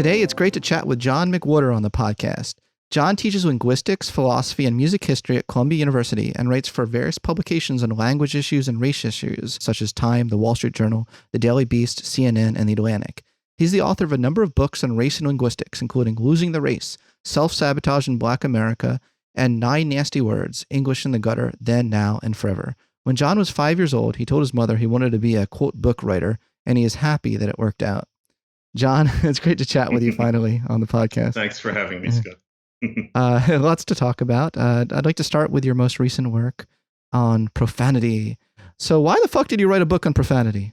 Today, it's great to chat with John McWhorter on the podcast. John teaches linguistics, philosophy, and music history at Columbia University and writes for various publications on language issues and race issues, such as Time, The Wall Street Journal, The Daily Beast, CNN, and The Atlantic. He's the author of a number of books on race and linguistics, including Losing the Race, Self-Sabotage in Black America, and 9 Nasty Words, English in the Gutter, Then, Now, and Forever. When John was 5 years old, he told his mother he wanted to be a, quote, book writer, and he is happy that it worked out. John, it's great to chat with you finally on the podcast. Thanks for having me, Scott. Lots to talk about. I'd like to start with your most recent work on profanity. So why the fuck did you write a book on profanity?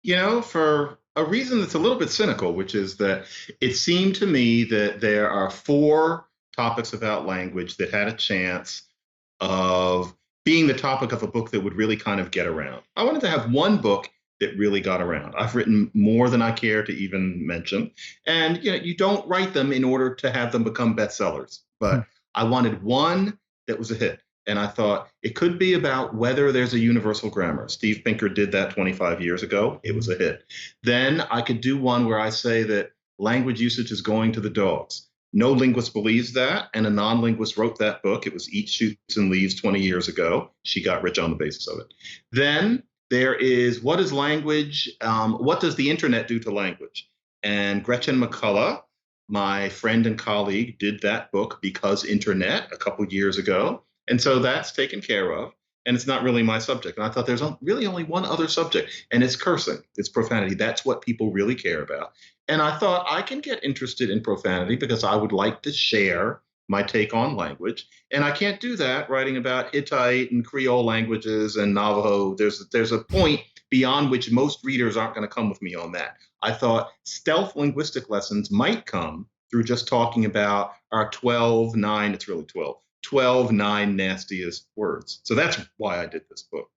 You know, for a reason that's a little bit cynical, which is that it seemed to me that there are 4 topics about language that had a chance of being the topic of a book that would really kind of get around. I wanted to have one book that really got around. I've written more than I care to even mention. And you don't write them in order to have them become bestsellers. But I wanted one that was a hit. And I thought it could be about whether there's a universal grammar. Steve Pinker did that 25 years ago. It was a hit. Then I could do one where I say that language usage is going to the dogs. No linguist believes that, and a non-linguist wrote that book. It was Eat, Shoots, and Leaves 20 years ago. She got rich on the basis of it. Then there is what is language? What does the internet do to language? And Gretchen McCullough, my friend and colleague, did that book, Because Internet, a couple years ago. And so that's taken care of. And it's not really my subject. And I thought there's really only one other subject, and it's cursing. It's profanity. That's what people really care about. And I thought I can get interested in profanity because I would like to share my take on language. And I can't do that writing about Hittite and Creole languages and Navajo. There's a point beyond which most readers aren't going to come with me on that. I thought stealth linguistic lessons might come through just talking about our 12 9 nastiest words. So that's why I did this book.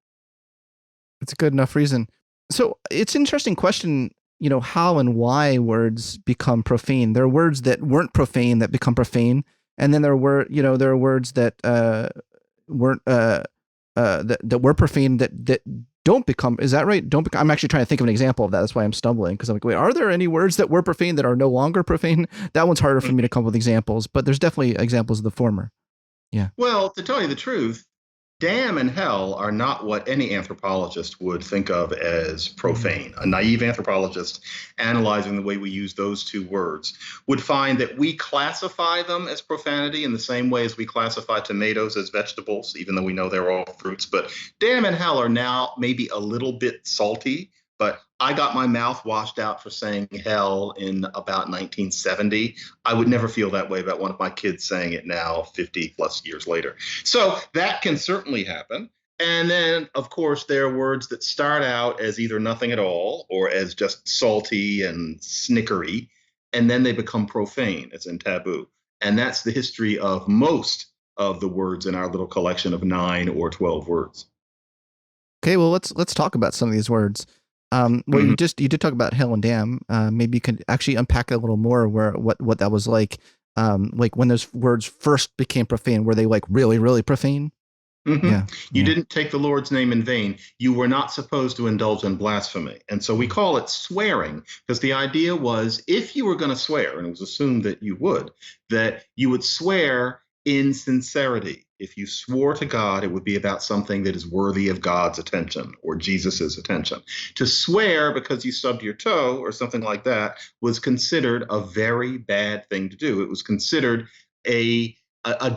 It's a good enough reason. So it's an interesting question, how and why words become profane. There are words that weren't profane that become profane. And then there are words that weren't that were profane that don't become. Is that right? I'm actually trying to think of an example of that. That's why I'm stumbling, because I'm like, wait, are there any words that were profane that are no longer profane? That one's harder for me to come up with examples, but there's definitely examples of the former. Yeah. Well, to tell you the truth, damn and hell are not what any anthropologist would think of as profane. A naive anthropologist analyzing the way we use those 2 words would find that we classify them as profanity in the same way as we classify tomatoes as vegetables, even though we know they're all fruits. But damn and hell are now maybe a little bit salty. But I got my mouth washed out for saying hell in about 1970. I would never feel that way about one of my kids saying it now 50 plus years later. So that can certainly happen. And then, of course, there are words that start out as either nothing at all or as just salty and snickery, and then they become profane, as in taboo. And that's the history of most of the words in our little collection of 9 or 12 words. Okay, well, let's talk about some of these words. You did talk about hell and damn. Maybe you could actually unpack it a little more, what that was like when those words first became profane. Were they like really, really profane? Mm-hmm. Yeah. You didn't take the Lord's name in vain. You were not supposed to indulge in blasphemy. And so we call it swearing, because the idea was if you were going to swear, and it was assumed that you would swear in sincerity. If you swore to God, it would be about something that is worthy of God's attention or Jesus's attention. To swear because you stubbed your toe or something like that was considered a very bad thing to do. It was considered a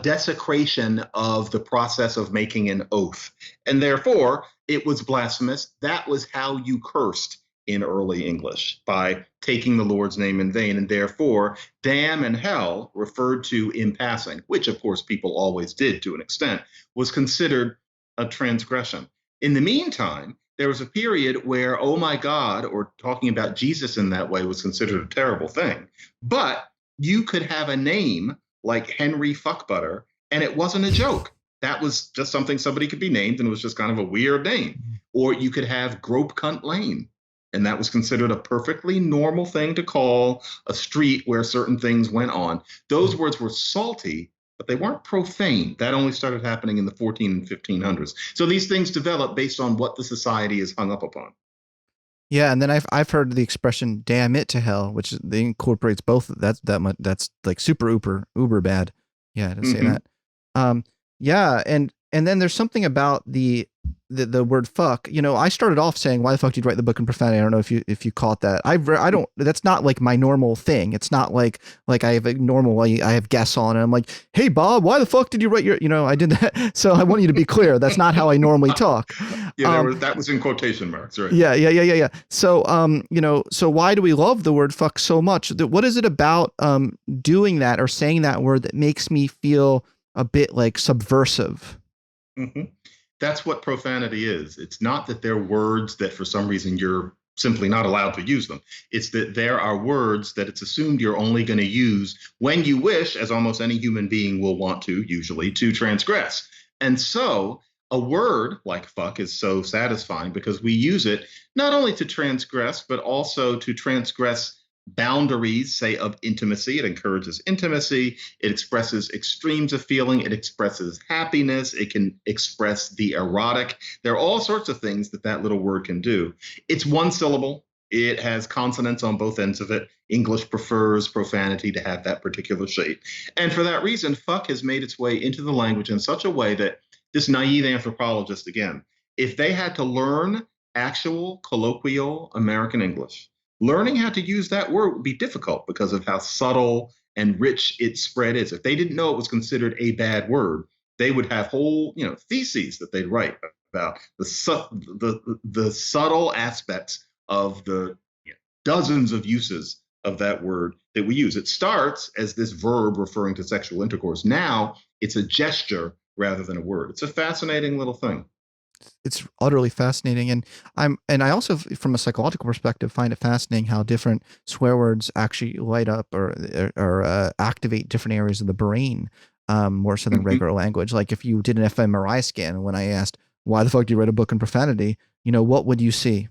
desecration of the process of making an oath. And therefore, it was blasphemous. That was how you cursed in early English, by taking the Lord's name in vain. And therefore, damn and hell, referred to in passing, which of course people always did to an extent, was considered a transgression. In the meantime, there was a period where, oh my God, or talking about Jesus in that way was considered a terrible thing. But you could have a name like Henry Fuckbutter, and it wasn't a joke. That was just something somebody could be named, and it was just kind of a weird name. Or you could have Grope Cunt Lane. And that was considered a perfectly normal thing to call a street where certain things went on. Those words were salty, but they weren't profane. That only started happening in the 14 and 1500s. So these things develop based on what the society is hung up upon. Yeah, and then I've heard the expression "damn it to hell," which they incorporates both. That much. That's like super uber bad. Yeah, to say Hmm. that. Um, yeah, and then there's something about the word fuck. You know, I started off saying, "Why the fuck did you write the book in profanity?" I don't know if you caught that. I don't. That's not like my normal thing. It's not like I have a normal. I have guests on, and I'm like, "Hey Bob, why the fuck did you write your?" You know, I did that. So I want you to be clear. That's not how I normally talk. Yeah, Um, that was in quotation marks, right? yeah. So, you know, so why do we love the word fuck so much? What is it about doing that or saying that word that makes me feel a bit like subversive? Hmm. That's what profanity is. It's not that they're words that for some reason you're simply not allowed to use them. It's that there are words that it's assumed you're only going to use when you wish, as almost any human being will want to, usually, to transgress. And so a word like fuck is so satisfying because we use it not only to transgress, but also to transgress boundaries, say, of intimacy. It encourages intimacy. It expresses extremes of feeling. It expresses happiness. It can express the erotic. There are all sorts of things that that little word can do. It's one syllable. It has consonants on both ends of it. English prefers profanity to have that particular shape. And for that reason, fuck has made its way into the language in such a way that this naive anthropologist, again, if they had to learn actual colloquial American English, learning how to use that word would be difficult because of how subtle and rich its spread is. If they didn't know it was considered a bad word, they would have whole, theses that they'd write about the subtle aspects of the dozens of uses of that word that we use. It starts as this verb referring to sexual intercourse. Now it's a gesture rather than a word. It's a fascinating little thing. It's utterly fascinating, and I also, from a psychological perspective, find it fascinating how different swear words actually light up or activate different areas of the brain, more so than Mhm. regular language. Like if you did an fMRI scan, when I asked why the fuck do you write a book in profanity, you know, what would you see?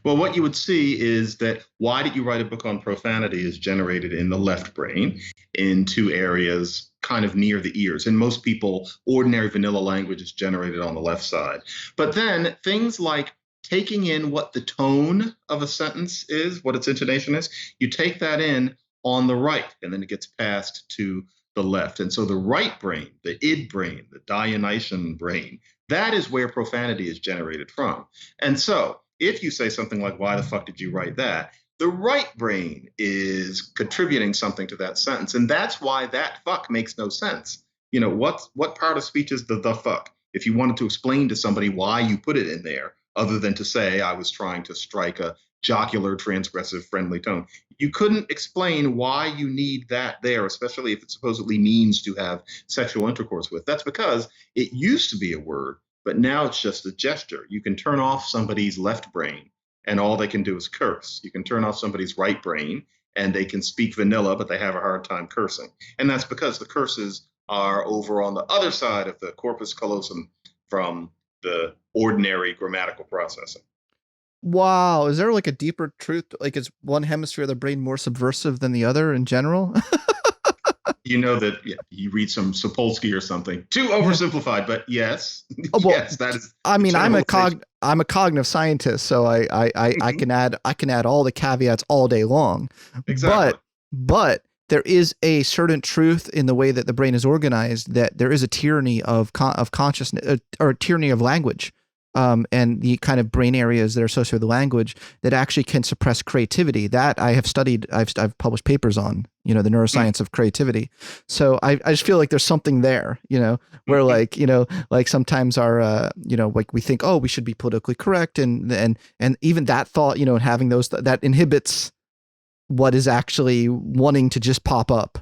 Well, what you would see is that why did you write a book on profanity is generated in the left brain in two areas kind of near the ears. And most people, ordinary vanilla language is generated on the left side. But then things like taking in what the tone of a sentence is, what its intonation is, you take that in on the right, and then it gets passed to the left. And so the right brain, the id brain, the Dionysian brain, that is where profanity is generated from. And so if you say something like, why the fuck did you write that? The right brain is contributing something to that sentence. And that's why that fuck makes no sense. What part of speech is the fuck? If you wanted to explain to somebody why you put it in there, other than to say I was trying to strike a jocular, transgressive, friendly tone, you couldn't explain why you need that there, especially if it supposedly means to have sexual intercourse with. That's because it used to be a word, but now it's just a gesture. You can turn off somebody's left brain and all they can do is curse. You can turn off somebody's right brain and they can speak vanilla, but they have a hard time cursing. And that's because the curses are over on the other side of the corpus callosum from the ordinary grammatical processing. Wow, is there like a deeper truth? Like, is one hemisphere of the brain more subversive than the other in general? You know that, yeah, you read some Sapolsky or something. Too Yeah. oversimplified, but yes, Oh, well, yes, that is I the mean, generalization. I'm a cognitive scientist, so I Mhm. can add all the caveats all day long, Exactly. but there is a certain truth in the way that the brain is organized, that there is a tyranny of consciousness, or a tyranny of language, and the kind of brain areas that are associated with language that actually can suppress creativity. That I have studied. I've published papers on, you know, the neuroscience of creativity. So I just feel like there's something there, you know, where Mhm. like, you know, like sometimes our you know, like we think, oh, we should be politically correct, and even that thought, you know, and having those that inhibits what is actually wanting to just pop up.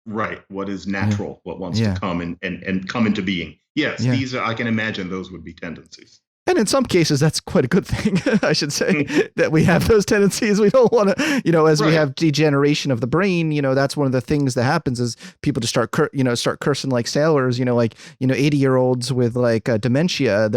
Right. What is Yeah. natural, what wants to Yeah. come and come into being. Yes, Yeah. these are, I can imagine those would be tendencies. And in some cases, that's quite a good thing, I should say, Mhm. that we have those tendencies. We don't want to, you know, as we Right. have degeneration of the brain, you know, that's one of the things that happens is people just start cursing like sailors, you know, like, you know, 80-year-olds with like dementia,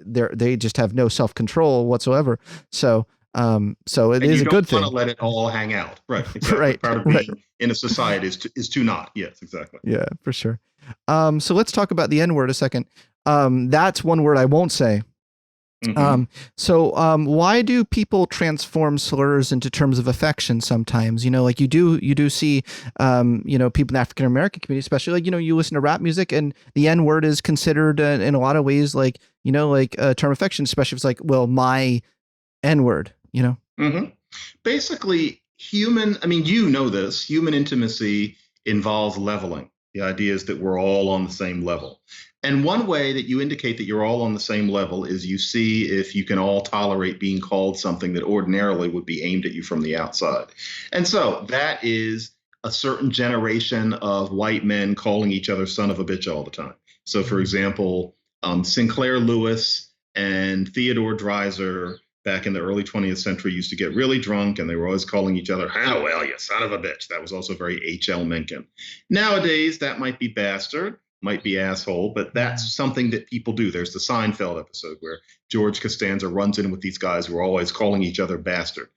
they just have no self-control whatsoever. So it And is you a don't good want to thing. let it all hang out. Right. Exactly. Right. Part of Right. being in a society is to not. Yes, exactly. Yeah, for sure. So let's talk about the N word a second. That's one word I won't say. Mhm. Why do people transform slurs into terms of affection sometimes? Like you do see, people in the African American community, especially, like, you listen to rap music and the N word is considered in a lot of ways, like, like a term of affection, especially if it's like, well, my N word. Mhm. Basically, this, human intimacy involves leveling. The idea is that we're all on the same level. And one way that you indicate that you're all on the same level is you see if you can all tolerate being called something that ordinarily would be aimed at you from the outside. And so that is a certain generation of white men calling each other son of a bitch all the time. So, for example, Sinclair Lewis and Theodore Dreiser back in the early 20th century used to get really drunk and they were always calling each other, "Oh, well, you son of a bitch." That was also very H.L. Mencken. Nowadays, that might be bastard, might be asshole, but that's something that people do. There's the Seinfeld episode where George Costanza runs in with these guys who are always calling each other bastard.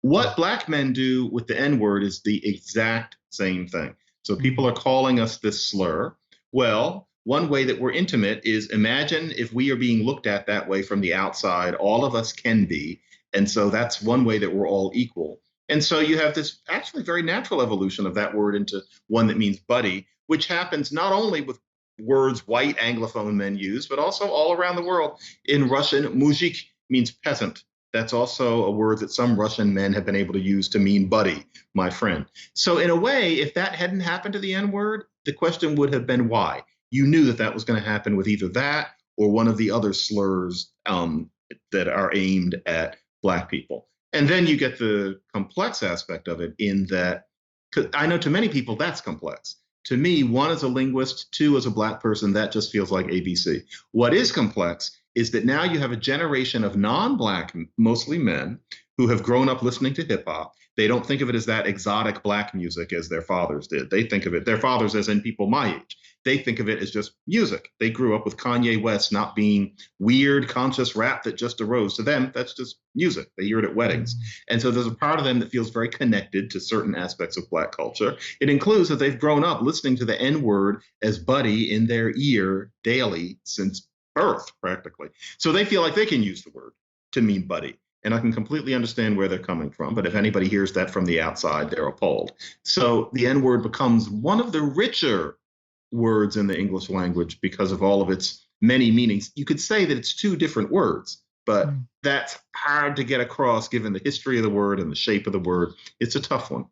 What black men do with the N word is the exact same thing. So people are calling us this slur. Well, one way that we're intimate is imagine if we are being looked at that way from the outside, all of us can be. And so that's one way that we're all equal. And so you have this actually very natural evolution of that word into one that means buddy, which happens not only with words white Anglophone men use, but also all around the world. In Russian, muzhik means peasant. That's also a word that some Russian men have been able to use to mean buddy, my friend. So in a way, if that hadn't happened to the N word, the question would have been why. You knew that that was going to happen with either that or one of the other slurs that are aimed at black people. And then you get the complex aspect of it in that, 'cause I know to many people that's complex. To me, one, as a linguist, two, as a black person, that just feels like ABC. What is complex is that now you have a generation of non-black, mostly men, who have grown up listening to hip hop. They don't think of it as that exotic black music as their fathers did. They think of it, their fathers as in people my age, they think of it as just music. They grew up with Kanye West not being weird, conscious rap that just arose. To them, that's just music. They hear it at weddings. And so there's a part of them that feels very connected to certain aspects of black culture. It includes that they've grown up listening to the N word as buddy in their ear daily since birth, practically. So they feel like they can use the word to mean buddy. And I can completely understand where they're coming from. But if anybody hears that from the outside, they're appalled. So the N word becomes one of the richer words in the English language because of all of its many meanings. You could say that it's two different words, but that's hard to get across given the history of the word and the shape of the word. It's a tough one.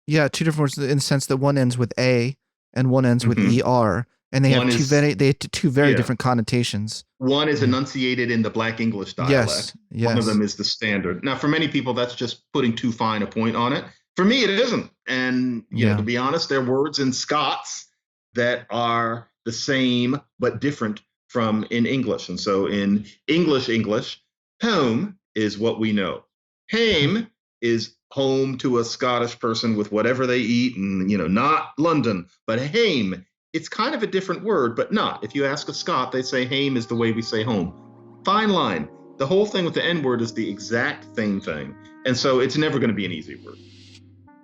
Yeah, two different words in the sense that one ends with A and one ends with ER. And they have two very different connotations. One is enunciated in the Black English dialect. Yes. One of them is the standard. Now, for many people, that's just putting too fine a point on it. For me, it isn't. And you know, to be honest, there are words in Scots that are the same but different from in English. And so in English, home is what we know. Hame is home to a Scottish person with whatever they eat, and not London, but hame. It's kind of a different word, but not. If you ask a Scot, they say hame is the way we say home. Fine line. The whole thing with the N word is the exact same thing. And so it's never going to be an easy word.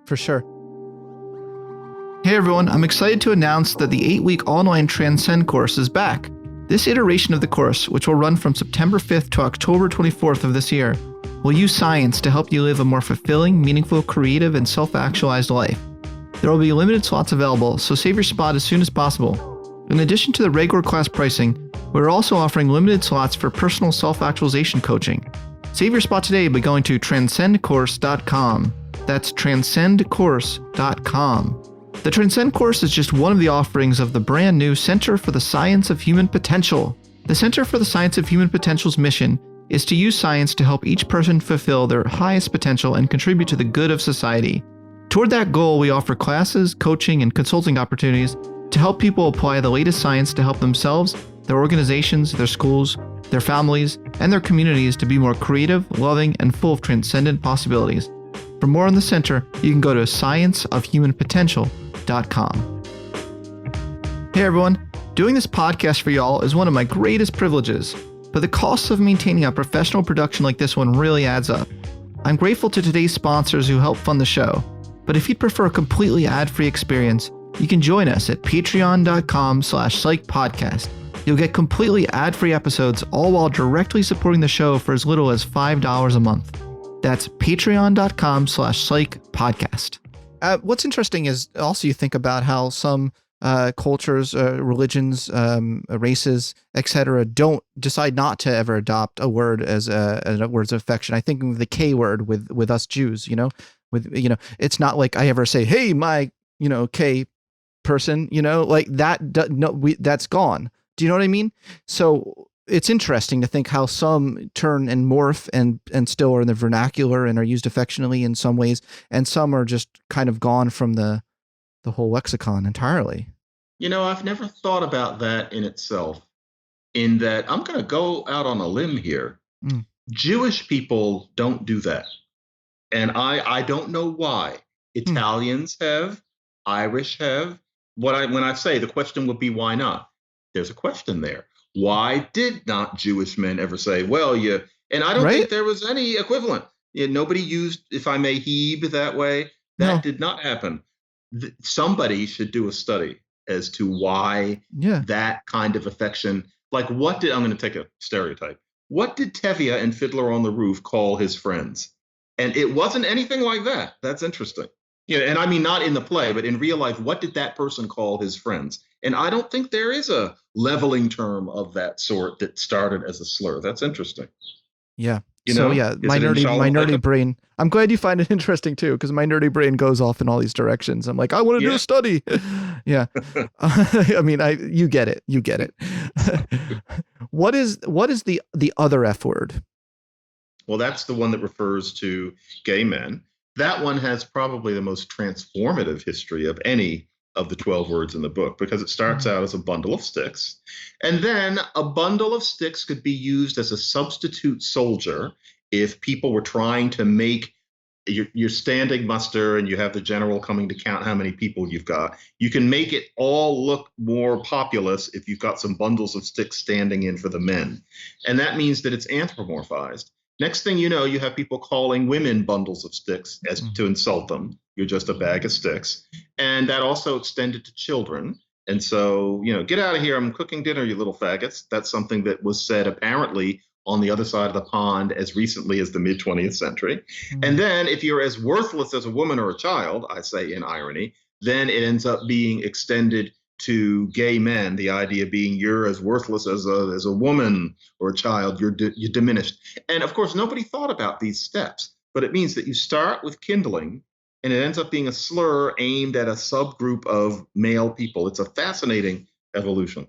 For sure. Hey everyone, I'm excited to announce that the 8-week online Transcend course is back. This iteration of the course, which will run from September 5th to October 24th of this year, will use science to help you live a more fulfilling, meaningful, creative, and self-actualized life. There will be limited slots available, so save your spot as soon as possible. In addition to the regular class pricing, we're also offering limited slots for personal self-actualization coaching. Save your spot today by going to transcendcourse.com. That's transcendcourse.com. The Transcend course is just one of the offerings of the brand new Center for the Science of Human Potential. The Center for the Science of Human Potential's mission is to use science to help each person fulfill their highest potential and contribute to the good of society. Toward that goal, we offer classes, coaching, and consulting opportunities to help people apply the latest science to help themselves, their organizations, their schools, their families, and their communities to be more creative, loving, and full of transcendent possibilities. For more on the center, you can go to scienceofhumanpotential.com. Hey everyone, doing this podcast for y'all is one of my greatest privileges, but the costs of maintaining a professional production like this one really adds up. I'm grateful to today's sponsors who help fund the show. But if you'd prefer a completely ad-free experience, you can join us at patreon.com/psychpodcast. You'll get completely ad-free episodes, all while directly supporting the show for as little as $5 a month. That's patreon.com/psychpodcast. What's interesting is also you think about how some cultures, religions, races, etc., don't decide not to ever adopt a word as words of affection. I think of the K word with us Jews, it's not like I ever say, "Hey, my, K person," like that. That's gone. Do you know what I mean? So it's interesting to think how some turn and morph and still are in the vernacular and are used affectionately in some ways, and some are just kind of gone from the whole lexicon entirely. I've never thought about that in itself, in that I'm going to go out on a limb here. Jewish people don't do that. And I don't know why. Italians have, Irish have. When I say the question would be, why not? There's a question there. Why did not Jewish men ever say, well, yeah? And I don't think there was any equivalent. Nobody used, if I may heeb, that way. That did not happen. Somebody should do a study as to why that kind of affection, like I'm going to take a stereotype. What did Tevye and Fiddler on the Roof call his friends? And it wasn't anything like that. That's interesting. And I mean, not in the play, but in real life, what did that person call his friends? And I don't think there is a leveling term of that sort that started as a slur. That's interesting. Yeah. My nerdy brain. I'm glad you find it interesting too, because my nerdy brain goes off in all these directions. I'm like, I want to do a study. Yeah. I mean, you get it. You get it. What is the other F word? Well, that's the one that refers to gay men. That one has probably the most transformative history of any of the 12 words in the book, because it starts out as a bundle of sticks. And then a bundle of sticks could be used as a substitute soldier if people were trying to make you're standing muster and you have the general coming to count how many people you've got. You can make it all look more populous if you've got some bundles of sticks standing in for the men. And that means that it's anthropomorphized. Next thing you know, you have people calling women bundles of sticks as to insult them. You're just a bag of sticks. And that also extended to children. And so, get out of here. I'm cooking dinner, you little faggots. That's something that was said apparently on the other side of the pond as recently as the mid-20th century. And then if you're as worthless as a woman or a child, I say in irony, then it ends up being extended to gay men, the idea being you're as worthless as a woman or a child, you're diminished. And of course, nobody thought about these steps, but it means that you start with kindling and it ends up being a slur aimed at a subgroup of male people. It's a fascinating evolution.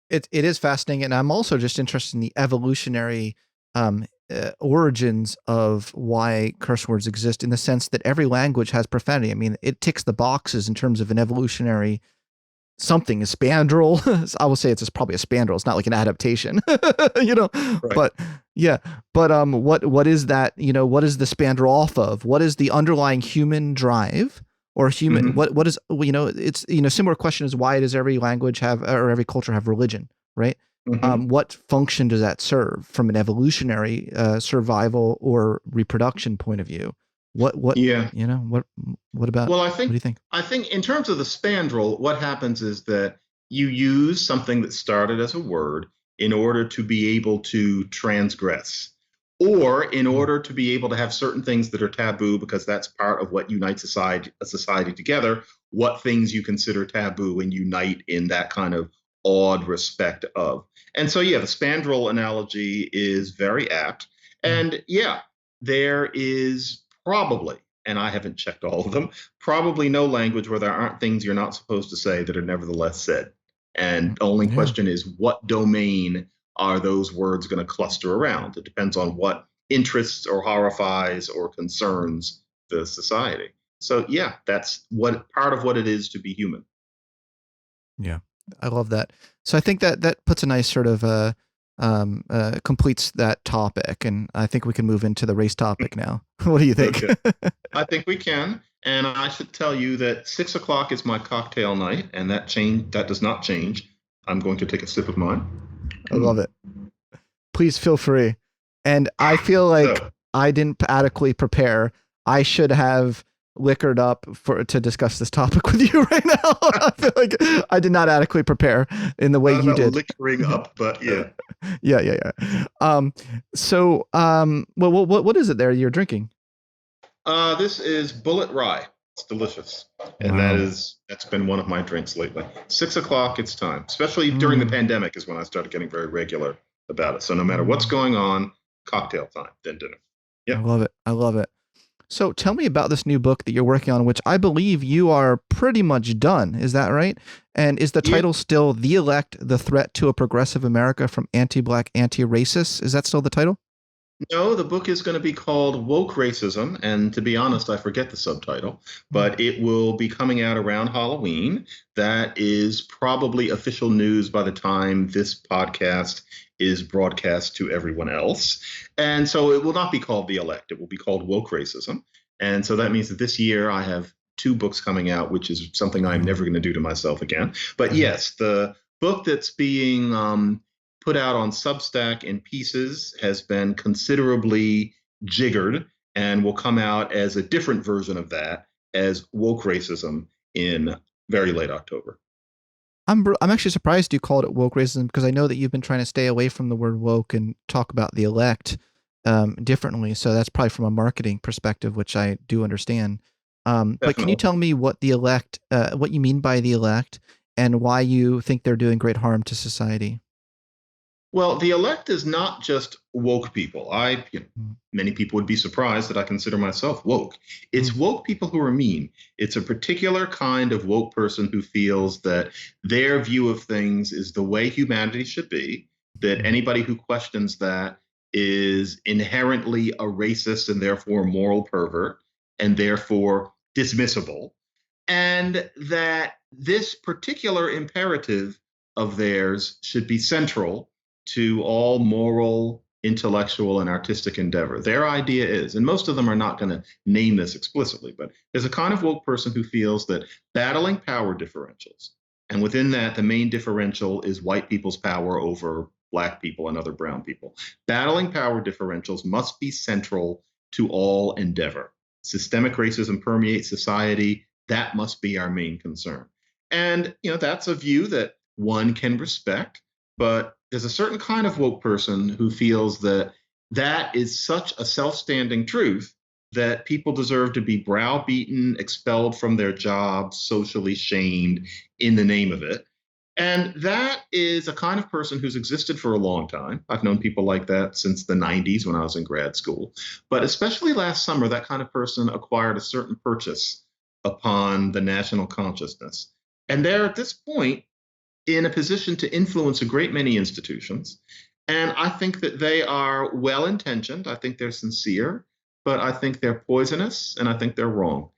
It is fascinating. And I'm also just interested in the evolutionary origins of why curse words exist, in the sense that every language has profanity. I mean, it ticks the boxes in terms of an evolutionary something. A spandrel. I will say it's probably a spandrel. It's not like an adaptation, right. But what is that? What is the spandrel off of? What is the underlying human drive or human? What is, it's, similar question is, why does every language have, or every culture have religion, right? What function does that serve from an evolutionary survival or reproduction point of view? What about, well, what do you think? I think in terms of the spandrel, what happens is that you use something that started as a word in order to be able to transgress, or in order to be able to have certain things that are taboo, because that's part of what unites a society together, what things you consider taboo and unite in that kind of awed respect of. And so, the spandrel analogy is very apt. And there is probably, and I haven't checked all of them, probably no language where there aren't things you're not supposed to say that are nevertheless said. And the only question is, what domain are those words going to cluster around? It depends on what interests or horrifies or concerns the society. So that's part of what it is to be human. Yeah, I love that. So I think that puts a nice sort of completes that topic, and I think we can move into the race topic now. What do you think? Okay. I think we can. And I should tell you that 6 o'clock is my cocktail night, and that does not change. I'm going to take a sip of mine. I love it. Please feel free. And I feel like I didn't adequately prepare. I should have liquored up to discuss this topic with you right now. I feel like I did not adequately prepare in the way Not you about did. liquoring up, but yeah. Yeah. What is it there you're drinking? This is Bullet Rye. It's delicious, and Wow. that's been one of my drinks lately. 6 o'clock, it's time. Especially during the Mm, pandemic is when I started getting very regular about it. So no matter what's mm. going on, cocktail time, then dinner. I Yep. love it. I love it. So tell me about this new book that you're working on, which I believe you are pretty much done. Is that right? And is the Yeah. title still The Elect, The Threat to a Progressive America from Anti-Black Anti-Racists? Is that still the title? No, the book is going to be called Woke Racism. And to be honest, I forget the subtitle, Mm. but it will be coming out around Halloween. That is probably official news by the time this podcast is broadcast to everyone else. And so it will not be called The Elect, it will be called Woke Racism. And so that means that this year I have two books coming out, which is something I'm never going to do to myself again. But yes, the book that's being put out on Substack in pieces has been considerably jiggered and will come out as a different version of that as Woke Racism in very late October. I'm actually surprised you called it woke racism because I know that you've been trying to stay away from the word woke and talk about the elect differently. So that's probably from a marketing perspective, which I do understand. But can you Definitely. tell me what what you mean by the elect, and why you think they're doing great harm to society? Well, the elect is not just woke people. Mm, Many people would be surprised that I consider myself woke. It's mm, woke people who are mean. It's a particular kind of woke person who feels that their view of things is the way humanity should be, that mm, anybody who questions that is inherently a racist and therefore a moral pervert and therefore dismissible, and that this particular imperative of theirs should be central to all moral, intellectual, and artistic endeavor. Their idea is, and most of them are not going to name this explicitly, but there's a kind of woke person who feels that battling power differentials, and within that, the main differential is white people's power over Black people and other brown people. Battling power differentials must be central to all endeavor. Systemic racism permeates society. That must be our main concern. And, that's a view that one can respect, but there's a certain kind of woke person who feels that that is such a self-standing truth that people deserve to be browbeaten, expelled from their jobs, socially shamed in the name of it. And that is a kind of person who's existed for a long time. I've known people like that since the 90s when I was in grad school. But especially last summer, that kind of person acquired a certain purchase upon the national consciousness. And they're at this point in a position to influence a great many institutions. And I think that they are well intentioned. I think they're sincere, but I think they're poisonous and I think they're wrong.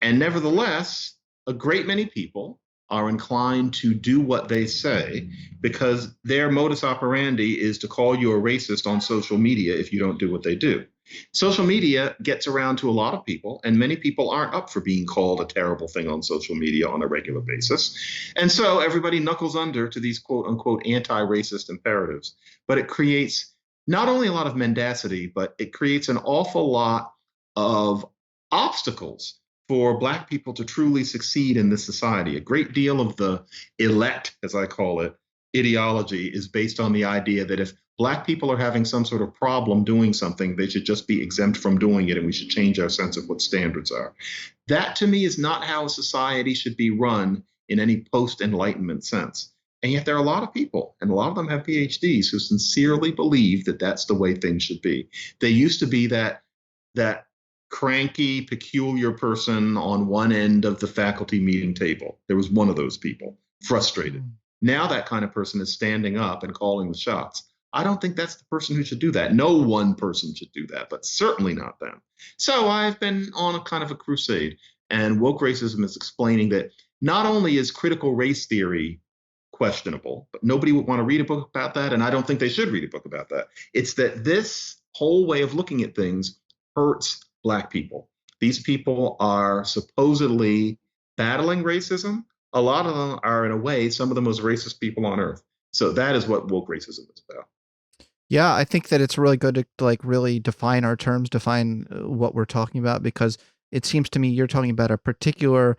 And nevertheless, a great many people are inclined to do what they say because their modus operandi is to call you a racist on social media if you don't do what they do. Social media gets around to a lot of people, and many people aren't up for being called a terrible thing on social media on a regular basis. And so everybody knuckles under to these quote unquote anti racist imperatives. But it creates not only a lot of mendacity, but it creates an awful lot of obstacles for Black people to truly succeed in this society. A great deal of the elect, as I call it, ideology is based on the idea that if Black people are having some sort of problem doing something, they should just be exempt from doing it and we should change our sense of what standards are. That to me is not how a society should be run in any post Enlightenment sense. And yet there are a lot of people, and a lot of them have PhDs, who sincerely believe that that's the way things should be. They used to be that cranky, peculiar person on one end of the faculty meeting table. There was one of those people, frustrated. mm. Now that kind of person is standing up and calling the shots. I don't think that's the person who should do that. No one person should do that, but certainly not them. So I've been on a kind of a crusade, and woke racism is explaining that not only is critical race theory questionable, but nobody would want to read a book about that, and I don't think they should read a book about that. It's that this whole way of looking at things hurts Black people. These people are supposedly battling racism. A lot of them are, in a way, some of the most racist people on earth. So that is what woke racism is about. Yeah, I think that it's really good to like really define our terms, define what we're talking about, because it seems to me you're talking about a particular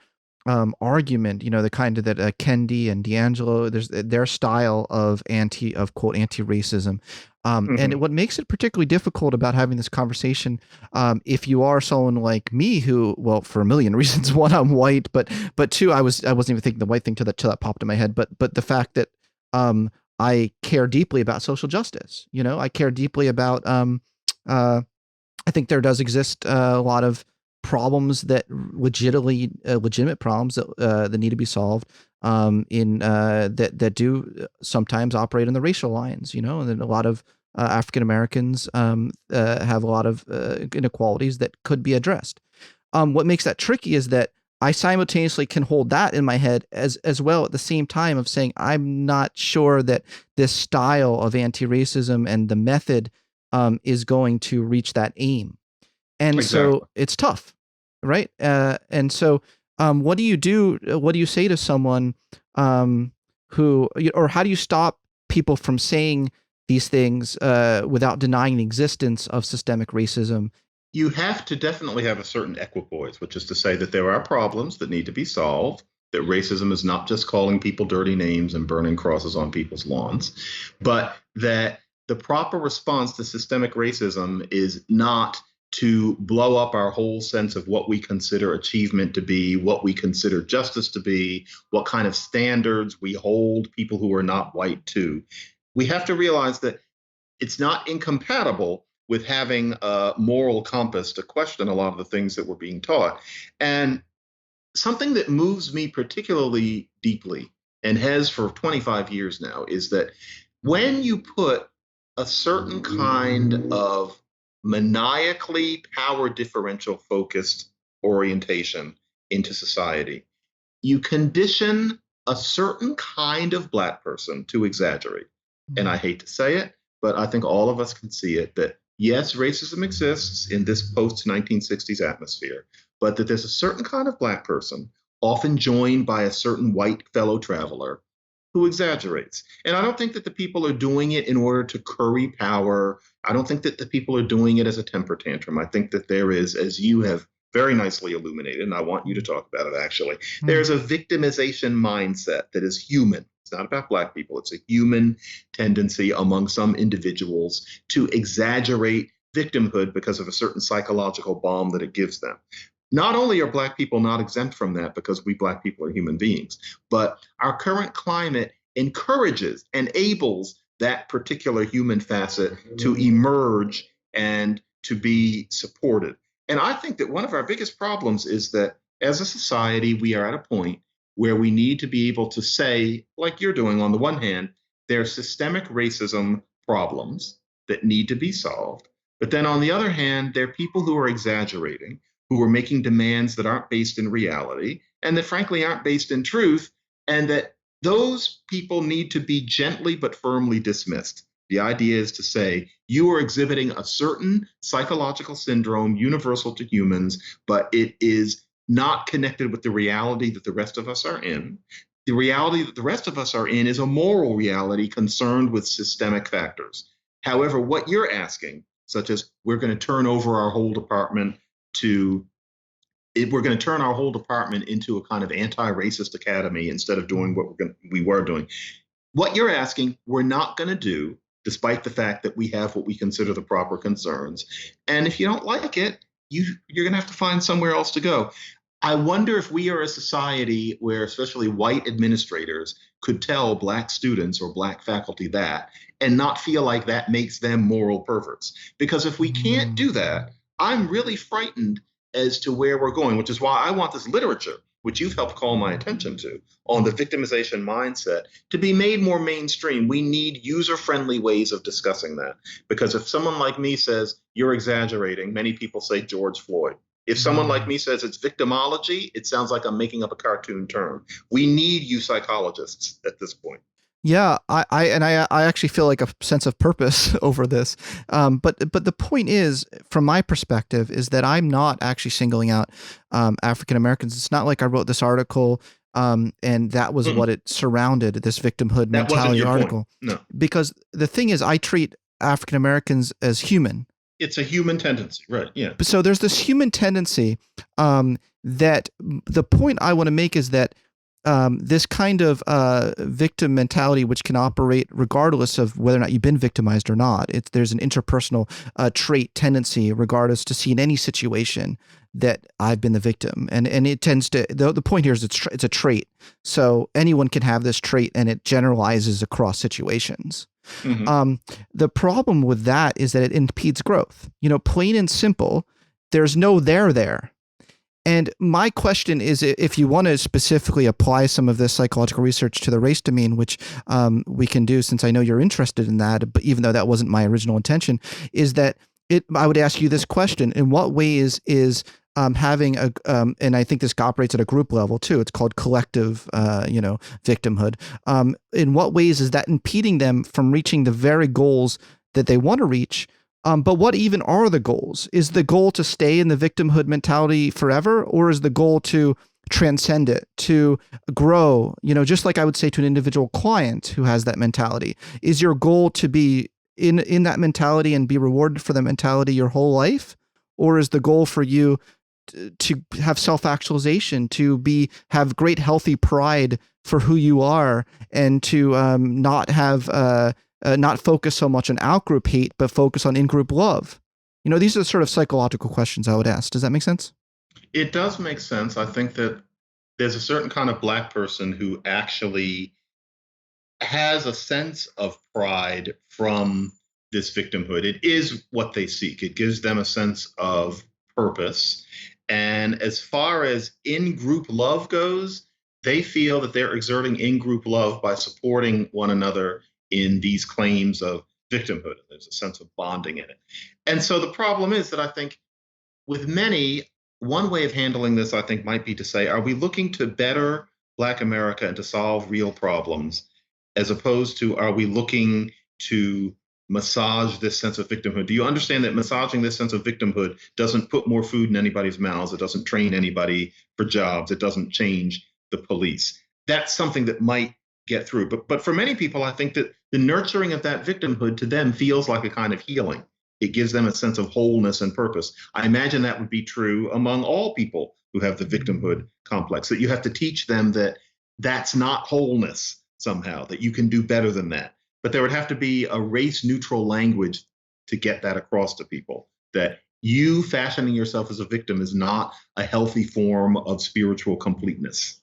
argument, the kind of that Kendi and D'Angelo, there's their style of quote anti-racism. And what makes it particularly difficult about having this conversation, if you are someone like me who, well, for a million reasons, one, I'm white, but two, I wasn't even thinking the white thing till that popped in my head, but the fact that I care deeply about social justice. I care deeply about I think there does exist a lot of problems that legitimate problems that need to be solved that do sometimes operate in the racial lines, and then a lot of African Americans have a lot of inequalities that could be addressed. What makes that tricky is that I simultaneously can hold that in my head as well at the same time of saying I'm not sure that this style of anti-racism and the method is going to reach that aim. And Exactly. so it's tough, right? And so what do you do? What do you say to someone or how do you stop people from saying these things without denying the existence of systemic racism? You have to definitely have a certain equipoise, which is to say that there are problems that need to be solved, that racism is not just calling people dirty names and burning crosses on people's lawns, but that the proper response to systemic racism is not to blow up our whole sense of what we consider achievement to be, what we consider justice to be, what kind of standards we hold people who are not white to. We have to realize that it's not incompatible with having a moral compass to question a lot of the things that we're being taught. And something that moves me particularly deeply, and has for 25 years now, is that when you put a certain kind of maniacally power differential focused orientation into society, you condition a certain kind of Black person to exaggerate. And I hate to say it, but I think all of us can see it, that yes, racism exists in this post 1960s atmosphere, but that there's a certain kind of Black person, often joined by a certain white fellow traveler, who exaggerates. And I don't think that the people are doing it in order to curry power. I don't think that the people are doing it as a temper tantrum. I think that there is, as you have very nicely illuminated, and I want you to talk about it actually, there's a victimization mindset that is human. It's not about Black people. It's a human tendency among some individuals to exaggerate victimhood because of a certain psychological balm that it gives them. Not only are Black people not exempt from that because we Black people are human beings, but our current climate encourages, enables that particular human facet to emerge and to be supported. And I think that one of our biggest problems is that as a society, we are at a point where we need to be able to say, like you're doing, on the one hand, there are systemic racism problems that need to be solved. But then on the other hand, there are people who are exaggerating, who are making demands that aren't based in reality and that frankly aren't based in truth, and that those people need to be gently but firmly dismissed. The idea is to say, you are exhibiting a certain psychological syndrome universal to humans, but it is not connected with the reality that the rest of us are in. The reality that the rest of us are in is a moral reality concerned with systemic factors. However, what you're asking, such as we're going to turn over our whole department we're going to turn our whole department into a kind of anti-racist academy instead of doing what we were doing. What you're asking, we're not going to do, despite the fact that we have what we consider the proper concerns. And if you don't like it, you're going to have to find somewhere else to go. I wonder if we are a society where especially white administrators could tell Black students or Black faculty that and not feel like that makes them moral perverts. Because if we can't do that, I'm really frightened as to where we're going, which is why I want this literature, which you've helped call my attention to, on the victimization mindset, to be made more mainstream. We need user-friendly ways of discussing that. Because if someone like me says, you're exaggerating, many people say George Floyd. If someone like me says it's victimology, it sounds like I'm making up a cartoon term. We need you psychologists at this point. Yeah, I actually feel like a sense of purpose over this. But the point is, from my perspective, is that I'm not actually singling out African Americans. It's not like I wrote this article and that was what it surrounded, this victimhood mentality article. No. Because the thing is, I treat African Americans as human. It's a human tendency, right? Yeah. So there's this human tendency that the point I want to make is that this kind of victim mentality, which can operate regardless of whether or not you've been victimized or not, there's an interpersonal trait tendency, regardless, to see in any situation that I've been the victim, and it tends to. The point here is it's a trait, so anyone can have this trait, and it generalizes across situations. Hmm. The problem with that is that it impedes growth. Plain and simple, there's no there. And my question is, if you want to specifically apply some of this psychological research to the race domain, which we can do since I know you're interested in that, but even though that wasn't my original intention, is that I would ask you this question: in what ways is having and I think this operates at a group level too. It's called collective, victimhood. In what ways is that impeding them from reaching the very goals that they want to reach? But what even are the goals? Is the goal to stay in the victimhood mentality forever, or is the goal to transcend it, to grow? Just like I would say to an individual client who has that mentality, is your goal to be in that mentality and be rewarded for the mentality your whole life? Or is the goal for you to have self-actualization, to have great healthy pride for who you are, and to not focus so much on out-group hate, but focus on in-group love? These are the sort of psychological questions I would ask. Does that make sense? It does make sense. I think that there's a certain kind of Black person who actually has a sense of pride from this victimhood. It is what they seek. It gives them a sense of purpose. And as far as in group love goes, they feel that they're exerting in group love by supporting one another in these claims of victimhood. There's a sense of bonding in it. And so the problem is that I think with many, one way of handling this, I think, might be to say, are we looking to better Black America and to solve real problems, as opposed to are we looking to massage this sense of victimhood? Do you understand that massaging this sense of victimhood doesn't put more food in anybody's mouths? It doesn't train anybody for jobs. It doesn't change the police. That's something that might get through. But for many people, I think that the nurturing of that victimhood to them feels like a kind of healing. It gives them a sense of wholeness and purpose. I imagine that would be true among all people who have the victimhood complex, that you have to teach them that that's not wholeness somehow, that you can do better than that. But there would have to be a race neutral language to get that across to people, that you fashioning yourself as a victim is not a healthy form of spiritual completeness.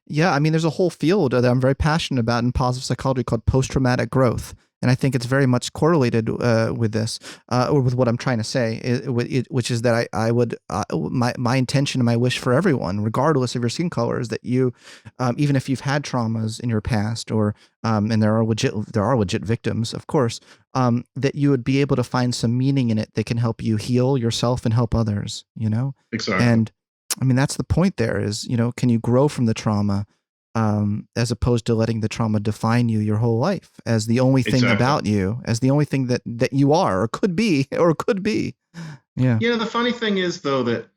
Yeah, I mean, there's a whole field that I'm very passionate about in positive psychology called post-traumatic growth. And I think it's very much correlated with this, or with what I'm trying to say, which is that I would, my intention and my wish for everyone, regardless of your skin color, is that you, even if you've had traumas in your past, or and there are legit victims, of course, that you would be able to find some meaning in it that can help you heal yourself and help others. Exactly. And I mean, that's the point there is, can you grow from the trauma, as opposed to letting the trauma define you your whole life as the only thing Exactly. about you, as the only thing that you are, or could be, or could be. Yeah. The funny thing is, though, that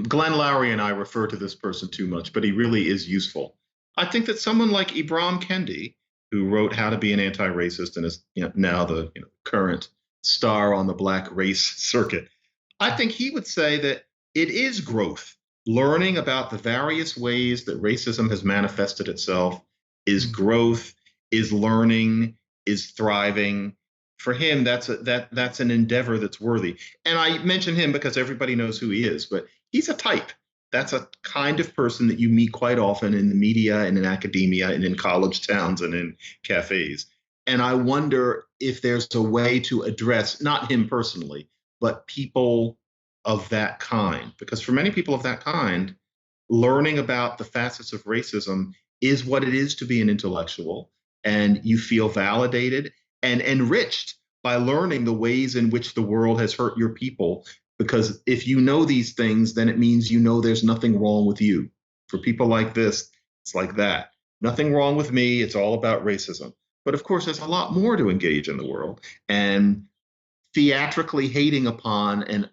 Glenn Lowry and I refer to this person too much, but he really is useful. I think that someone like Ibram Kendi, who wrote How to Be an Anti-Racist and is now the current star on the Black race circuit, I think he would say that it is growth. Learning about the various ways that racism has manifested itself is growth, is learning, is thriving. For him, that's an endeavor that's worthy. And I mention him because everybody knows who he is, but he's a type. That's a kind of person that you meet quite often in the media and in academia and in college towns and in cafes. And I wonder if there's a way to address, not him personally, but people of that kind. Because for many people of that kind, learning about the facets of racism is what it is to be an intellectual. And you feel validated and enriched by learning the ways in which the world has hurt your people. Because if you know these things, then it means there's nothing wrong with you. For people like this, it's like that. Nothing wrong with me. It's all about racism. But of course, there's a lot more to engage in the world. And theatrically hating upon an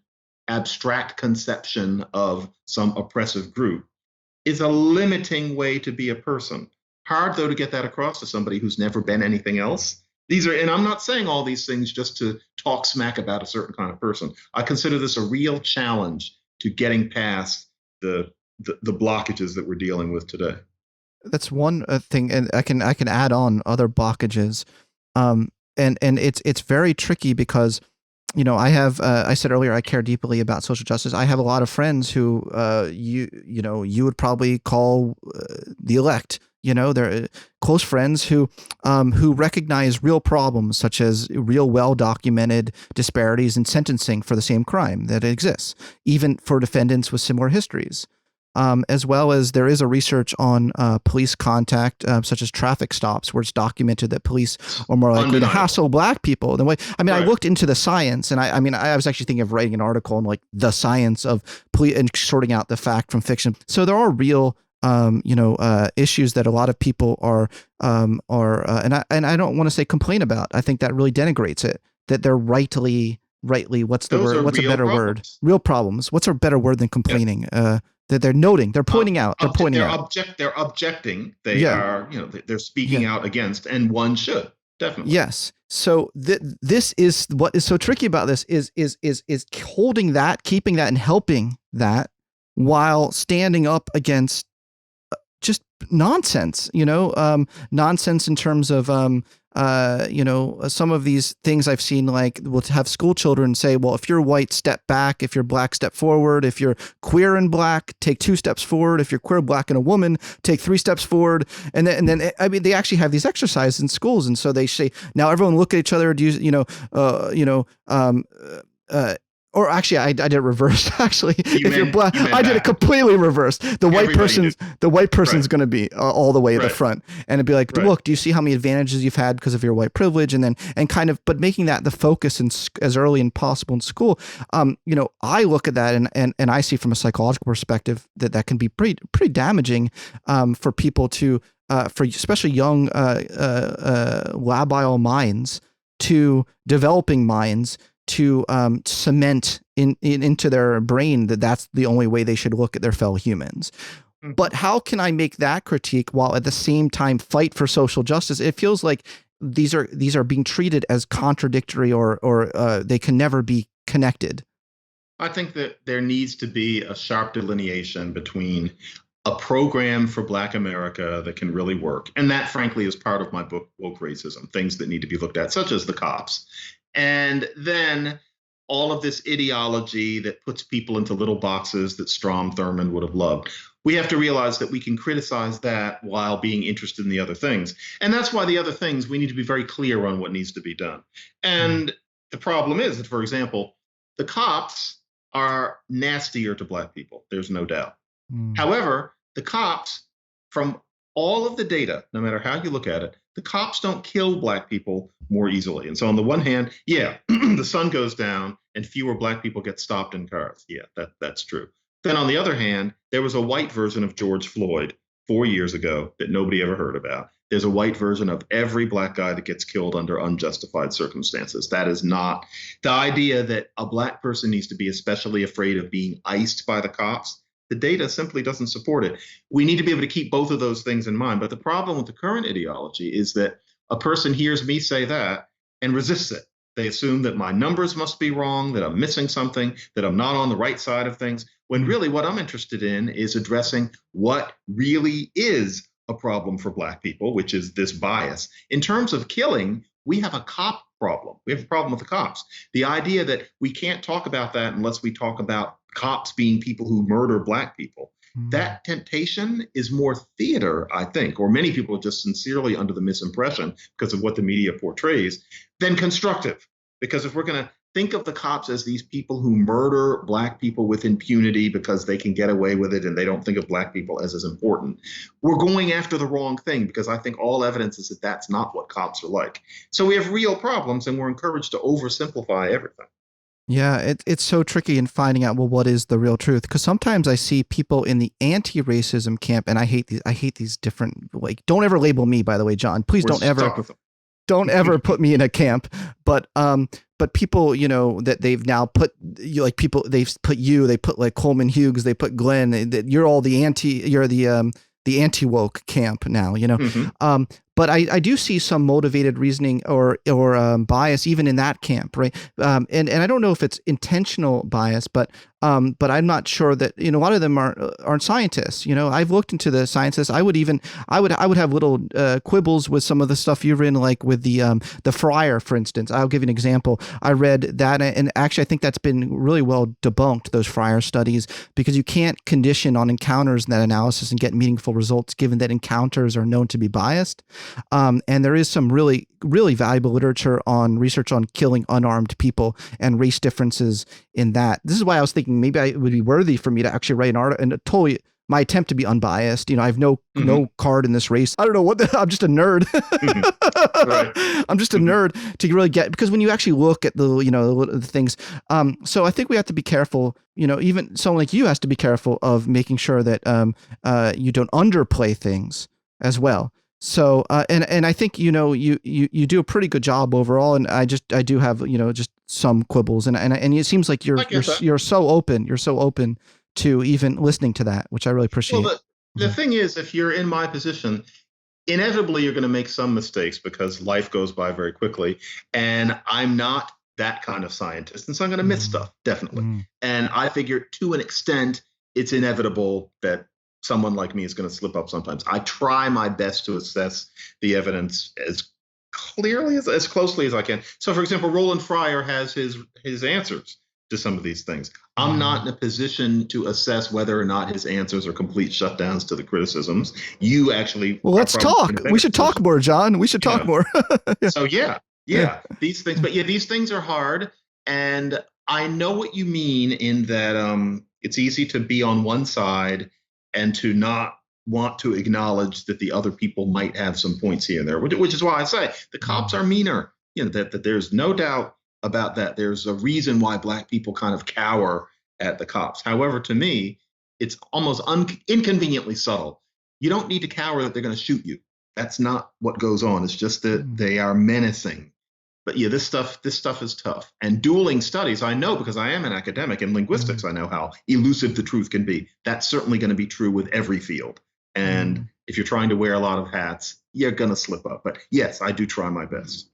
abstract conception of some oppressive group is a limiting way to be a person. Hard, though, to get that across to somebody who's never been anything else. And I'm not saying all these things just to talk smack about a certain kind of person. I consider this a real challenge to getting past the blockages that we're dealing with today. That's one thing, and I can add on other blockages, and it's very tricky because, I have I said earlier I care deeply about social justice. I have a lot of friends who you would probably call the elect. They're close friends who recognize real problems such as real well-documented disparities in sentencing for the same crime that exists, even for defendants with similar histories. As well as there is a research on police contact, such as traffic stops, where it's documented that police are more likely to hassle Black people. Right. I looked into the science, and I was actually thinking of writing an article on like the science of police and sorting out the fact from fiction. So there are real issues that a lot of people are and I don't want to say complain about. I think that really denigrates it, that they're rightly, what's the word? What's a better word? Real problems. What's a better word than complaining? Yeah. That they're noting, they're pointing out, they're pointing out. They're objecting. They are, they're speaking out against, and one should definitely. Yes. So this is what is so tricky about this is holding that, keeping that, and helping that while standing up against just nonsense, nonsense in terms of, some of these things I've seen, like we'll have school children say, well, if you're white, step back. If you're Black, step forward. If you're queer and Black, take 2 steps forward. If you're queer, Black, and a woman, take 3 steps forward. And then they actually have these exercises in schools. And so they say, now everyone look at each other. Or actually, I did it reverse. Actually, you're Black, I did it completely reverse. The white person's going to be all the way at the front, and it'd be like, look, do you see how many advantages you've had because of your white privilege? And kind of, but making that the focus as early as possible in school. I look at that and I see from a psychological perspective that can be pretty damaging for people to for especially young labile minds to developing minds, to cement into their brain that that's the only way they should look at their fellow humans. Mm-hmm. But how can I make that critique while at the same time fight for social justice? It feels like these are being treated as contradictory or they can never be connected. I think that there needs to be a sharp delineation between a program for Black America that can really work. And that, frankly, is part of my book, Woke Racism, things that need to be looked at, such as the cops. And then all of this ideology that puts people into little boxes that Strom Thurmond would have loved. We have to realize that we can criticize that while being interested in the other things. And that's why the other things, we need to be very clear on what needs to be done. And the problem is that, for example, the cops are nastier to Black people. There's no doubt. However, the cops, from all of the data, no matter how you look at it, the cops don't kill Black people more easily. And so on the one hand, the sun goes down and fewer Black people get stopped in cars. Yeah, that's true. Then on the other hand, there was a white version of George Floyd 4 years ago that nobody ever heard about. There's a white version of every Black guy that gets killed under unjustified circumstances. That is not the idea that a Black person needs to be especially afraid of being iced by the cops. The data simply doesn't support it. We need to be able to keep both of those things in mind. But the problem with the current ideology is that a person hears me say that and resists it. They assume that my numbers must be wrong, that I'm missing something, that I'm not on the right side of things, when really what I'm interested in is addressing what really is a problem for Black people, which is this bias. In terms of killing, we have a cop problem. We have a problem with the cops. The idea that we can't talk about that unless we talk about cops being people who murder Black people. That temptation is more theater, I think, or many people are just sincerely under the misimpression because of what the media portrays, than constructive. Because if we're going to think of the cops as these people who murder Black people with impunity because they can get away with it and they don't think of Black people as important, we're going after the wrong thing, because I think all evidence is that that's not what cops are like. So we have real problems, and we're encouraged to oversimplify everything. Yeah, it's so tricky in finding out, well, what is the real truth? Because sometimes I see people in the anti-racism camp, and I hate these different, like, don't ever label me, by the way, John. Please don't ever put me in a camp. But people, that they've now put, people, they've put they put like Coleman Hughes, they put Glenn, that you're all the anti-woke camp now, but I do see some motivated reasoning or bias even in that camp, right? And I don't know if it's intentional bias, but I'm not sure that, a lot of them aren't scientists. I've looked into the scientists. I would have little quibbles with some of the stuff you've written, like with the fryer, for instance. I'll give you an example. I read that, and actually I think that's been really well debunked, those fryer studies, because you can't condition on encounters in that analysis and get meaningful results, given that encounters are known to be biased. And there is some really, really valuable literature on research on killing unarmed people and race differences in that. This is why I was thinking maybe it would be worthy for me to actually write an article, and totally my attempt to be unbiased. I have no card in this race. I don't know I'm just a nerd. Right. I'm just a nerd to really get, because when you actually look at the things, so I think we have to be careful. Even someone like you has to be careful of making sure that you don't underplay things as well. So and I think you do a pretty good job overall, and I do have just some quibbles, and it seems like you're so open. You're so open to even listening to that, which I really appreciate. Well, the thing is, if you're in my position, inevitably you're going to make some mistakes because life goes by very quickly, and I'm not that kind of scientist, and so I'm going to miss stuff, definitely. And I figure to an extent it's inevitable that someone like me is going to slip up sometimes. I try my best to assess the evidence as clearly as closely as I can. So, for example, Roland Fryer has his answers to some of these things. I'm not in a position to assess whether or not his answers are complete shutdowns to the criticisms. You actually. Well, let's talk. We should talk more, John. We should talk more. So these things, but these things are hard, and I know what you mean in that it's easy to be on one side and to not want to acknowledge that the other people might have some points here and there, which is why I say the cops are meaner. That there's no doubt about that. There's a reason why Black people kind of cower at the cops. However, to me, it's almost inconveniently subtle. You don't need to cower that they're going to shoot you. That's not what goes on. It's just that they are menacing. But yeah, this stuff is tough. And dueling studies, I know because I am an academic in linguistics, I know how elusive the truth can be. That's certainly going to be true with every field. And if you're trying to wear a lot of hats, you're going to slip up. But yes, I do try my best.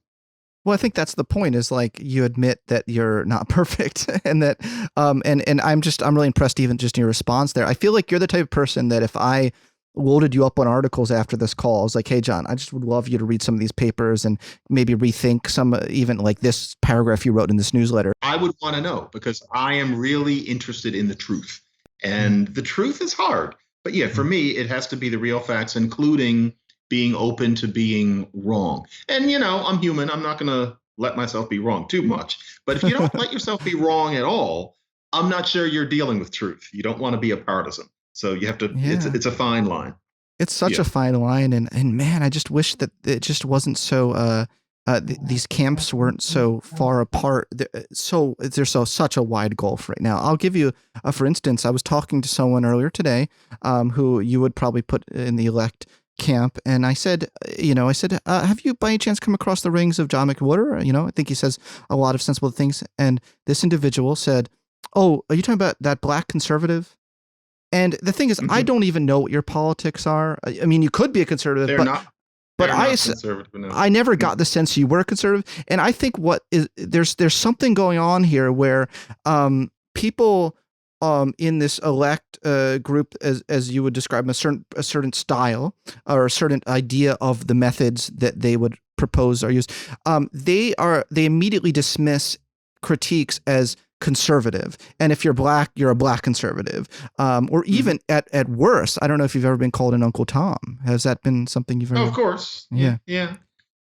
Well, I think that's the point, is like you admit that you're not perfect, and that and I'm really impressed even just in your response there. I feel like you're the type of person that if I loaded you up on articles after this call, I was like, hey, John, I just would love you to read some of these papers and maybe rethink some, even like this paragraph you wrote in this newsletter. I would want to know, because I am really interested in the truth, and the truth is hard. But yeah, for me, it has to be the real facts, including being open to being wrong. And, I'm human. I'm not going to let myself be wrong too much. But if you don't let yourself be wrong at all, I'm not sure you're dealing with truth. You don't want to be a partisan. So you have to, it's a fine line. It's such a fine line. And man, I just wish that it just wasn't so, these camps weren't so far apart. There's such a wide gulf right now. I'll give you, for instance, I was talking to someone earlier today, who you would probably put in the elect camp. And I said, have you by any chance come across the writings of John McWhorter? I think he says a lot of sensible things. And this individual said, oh, are you talking about that Black conservative? And the thing is, I don't even know what your politics are. I mean, you could be a conservative, but I never got the sense you were a conservative. And I think there's something going on here where people in this elect group, as you would describe, a certain style or a certain idea of the methods that they would propose or use, they immediately dismiss critiques as conservative. And if you're Black, you're a Black conservative. Or even at worst, I don't know if you've ever been called an Uncle Tom. Has that been something you've ever? Oh, of course. Yeah. You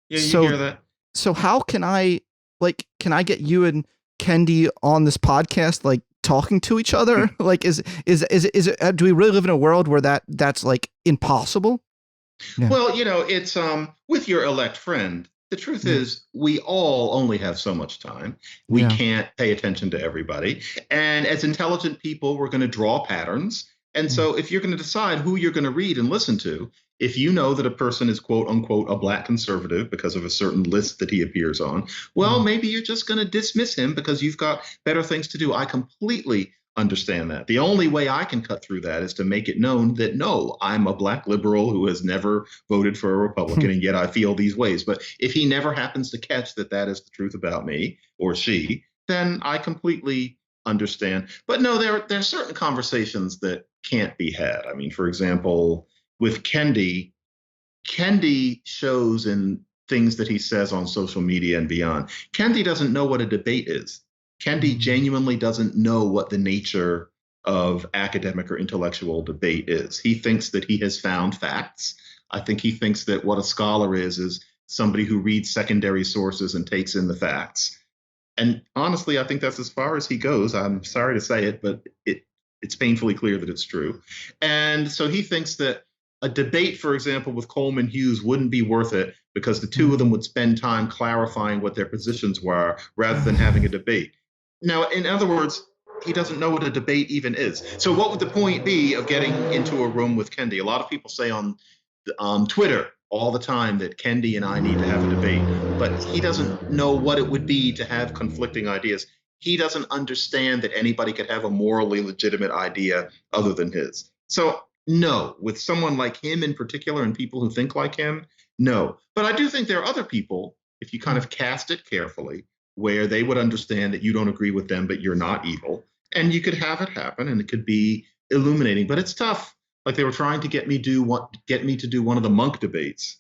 hear that. So how can I get you and Kendi on this podcast, like talking to each other? Like, is it, do we really live in a world where that's like impossible? Yeah. Well, it's with your elect friend. The truth is, we all only have so much time. We can't pay attention to everybody. And as intelligent people, we're going to draw patterns. And so if you're going to decide who you're going to read and listen to, if you know that a person is, quote unquote, a Black conservative because of a certain list that he appears on, well, maybe you're just going to dismiss him because you've got better things to do. I completely understand that. The only way I can cut through that is to make it known that no, I'm a black liberal who has never voted for a Republican, and yet I feel these ways. But if he never happens to catch that that is the truth about me or she, then I completely understand. But no, there are certain conversations that can't be had. I mean, for example, with Kendi shows in things that he says on social media and beyond. Kendi doesn't know what a debate is. Kendi genuinely doesn't know what the nature of academic or intellectual debate is. He thinks that he has found facts. I think he thinks that what a scholar is somebody who reads secondary sources and takes in the facts. And honestly, I think that's as far as he goes. I'm sorry to say it, but it's painfully clear that it's true. And so he thinks that a debate, for example, with Coleman Hughes wouldn't be worth it because the two of them would spend time clarifying what their positions were rather than having a debate. Now, in other words, he doesn't know what a debate even is. So what would the point be of getting into a room with Kendi? A lot of people say on Twitter all the time that Kendi and I need to have a debate, but he doesn't know what it would be to have conflicting ideas. He doesn't understand that anybody could have a morally legitimate idea other than his. So no, with someone like him in particular and people who think like him, no. But I do think there are other people, if you kind of cast it carefully, where they would understand that you don't agree with them, but you're not evil. And you could have it happen and it could be illuminating, but it's tough. Like they were trying to get me to do one of the monk debates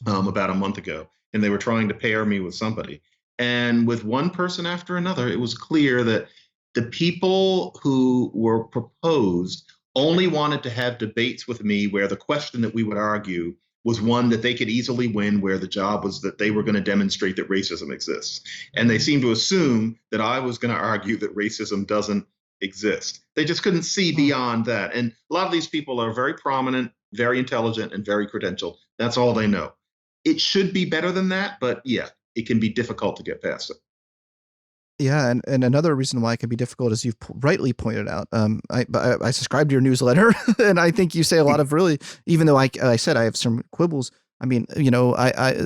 about a month ago, and they were trying to pair me with somebody. And with one person after another, it was clear that the people who were proposed only wanted to have debates with me where the question that we would argue was one that they could easily win, where the job was that they were going to demonstrate that racism exists. And they seemed to assume that I was going to argue that racism doesn't exist. They just couldn't see beyond that. And a lot of these people are very prominent, very intelligent, and very credentialed. That's all they know. It should be better than that, but yeah, it can be difficult to get past it. Yeah, and another reason why it can be difficult, as you've rightly pointed out, I subscribe to your newsletter, and I think you say a lot of really, even though I said I have some quibbles. I mean,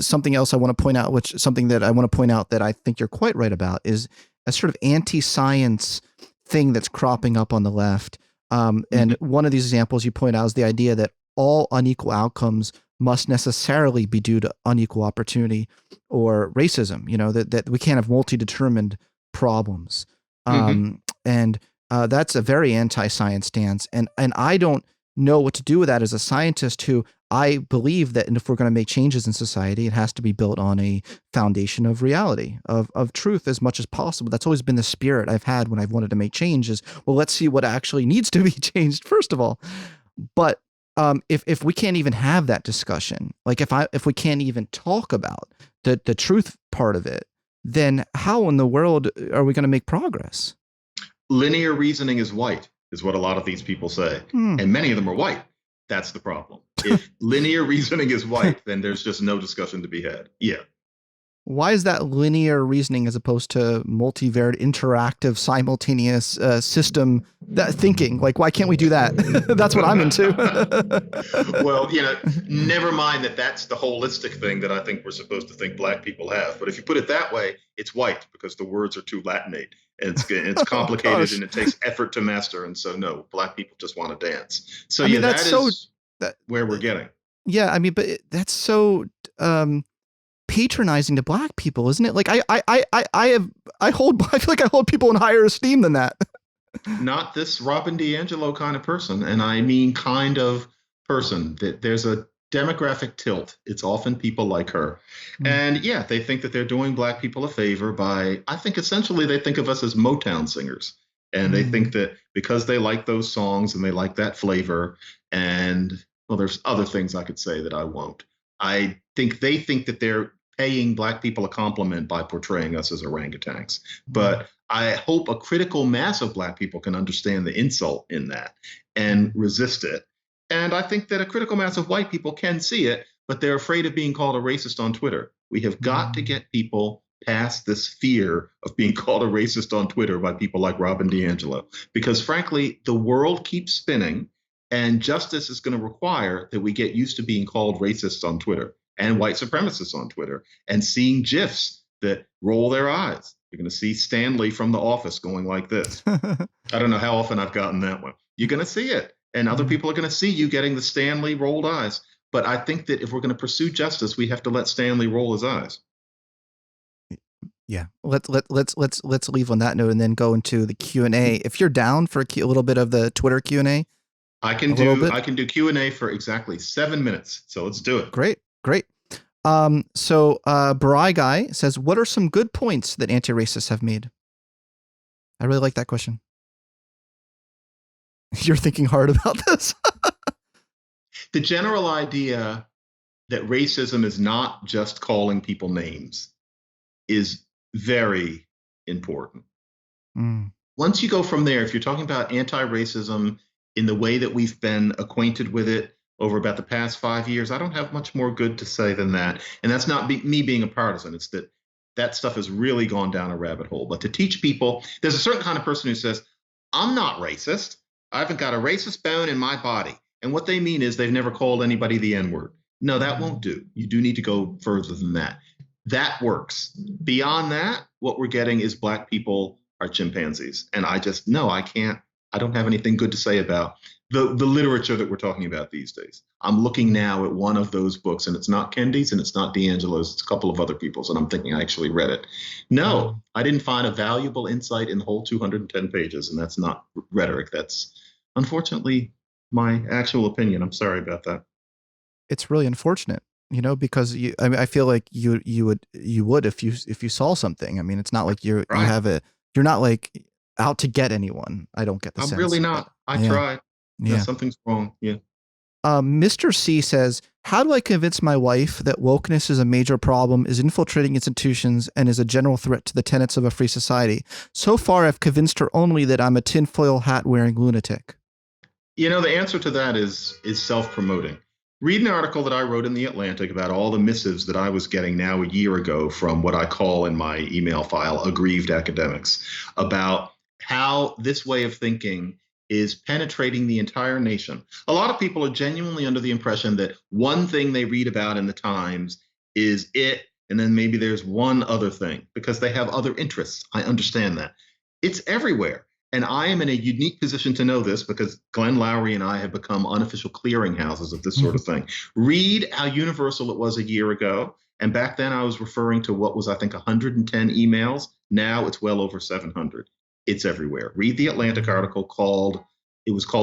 something else I want to point out, something that I want to point out that I think you're quite right about is a sort of anti-science thing that's cropping up on the left. And one of these examples you point out is the idea that all unequal outcomes must necessarily be due to unequal opportunity or racism, that we can't have multi-determined problems. And that's a very anti-science stance. And I don't know what to do with that as a scientist who I believe that if we're going to make changes in society, it has to be built on a foundation of reality, of truth as much as possible. That's always been the spirit I've had when I've wanted to make changes. Well, let's see what actually needs to be changed, first of all. But if we can't even have that discussion, like if we can't even talk about the truth part of it, then how in the world are we going to make progress? Linear reasoning is white, is what a lot of these people say. And many of them are white. That's the problem. If linear reasoning is white, then there's just no discussion to be had. Yeah. Why is that linear reasoning as opposed to multivariate, interactive, simultaneous system that thinking? Like, why can't we do that? That's what I'm into. Well, never mind that that's the holistic thing that I think we're supposed to think black people have. But if you put it that way, it's white because the words are too Latinate. And it's complicated and it takes effort to master. And so, no, black people just want to dance. So, that's where we're getting. Yeah, I mean, but that's so patronizing to black people, isn't it? Like I feel like I hold people in higher esteem than that. Not this Robin DiAngelo kind of person, and I mean kind of person. That there's a demographic tilt. It's often people like her, and yeah, they think that they're doing black people a favor by. I think essentially they think of us as Motown singers, and they think that because they like those songs and they like that flavor, and well, there's other things I could say that I won't. I think they think that they're paying black people a compliment by portraying us as orangutans. But I hope a critical mass of black people can understand the insult in that and resist it. And I think that a critical mass of white people can see it, but they're afraid of being called a racist on Twitter. We have got to get people past this fear of being called a racist on Twitter by people like Robin DiAngelo, because frankly, the world keeps spinning and justice is going to require that we get used to being called racists on Twitter and white supremacists on Twitter and seeing GIFs that roll their eyes. You're going to see Stanley from The Office going like this. I don't know how often I've gotten that one. You're going to see it. And other people are going to see you getting the Stanley rolled eyes. But I think that if we're going to pursue justice, we have to let Stanley roll his eyes. Yeah. Let's leave on that note and then go into the Q&A. If you're down for a little bit of the Twitter Q&A, I can do Q&A for exactly 7 minutes. So let's do it. Great. Barai Guy says, what are some good points that anti-racists have made? I really like that question. You're thinking hard about this. The general idea that racism is not just calling people names is very important. Once you go from there, if you're talking about anti-racism in the way that we've been acquainted with it over about the past 5 years, I don't have much more good to say than that. And that's not me being a partisan. It's that stuff has really gone down a rabbit hole. But to teach people, there's a certain kind of person who says, I'm not racist. I haven't got a racist bone in my body. And what they mean is they've never called anybody the N-word. No, that won't do. You do need to go further than that. That works. Beyond that, what we're getting is black people are chimpanzees. And I don't have anything good to say about the literature that we're talking about these days. I'm looking now at one of those books, and it's not Kendi's and it's not D'Angelo's. It's a couple of other people's, and I'm thinking I actually read it. No, I didn't find a valuable insight in the whole 210 pages, and that's not rhetoric. That's unfortunately my actual opinion. I'm sorry about that. It's really unfortunate, because I feel like you would if you saw something. I mean, it's not like you're not like out to get anyone. I don't get the sense. I'm really not. I tried. Yeah, something's wrong. Yeah. Mr. C says, how do I convince my wife that wokeness is a major problem, is infiltrating institutions, and is a general threat to the tenets of a free society? So far, I've convinced her only that I'm a tinfoil hat wearing lunatic. The answer to that is self-promoting. Read an article that I wrote in The Atlantic about all the missives that I was getting now a year ago from what I call in my email file aggrieved academics about how this way of thinking is penetrating the entire nation. A lot of people are genuinely under the impression that one thing they read about in the Times is it, and then maybe there's one other thing because they have other interests. I understand that. It's everywhere. And I am in a unique position to know this because Glenn Lowry and I have become unofficial clearinghouses of this sort of thing. Read how universal it was a year ago. And back then I was referring to what was, I think, 110 emails. Now it's well over 700. It's everywhere. Read the Atlantic article called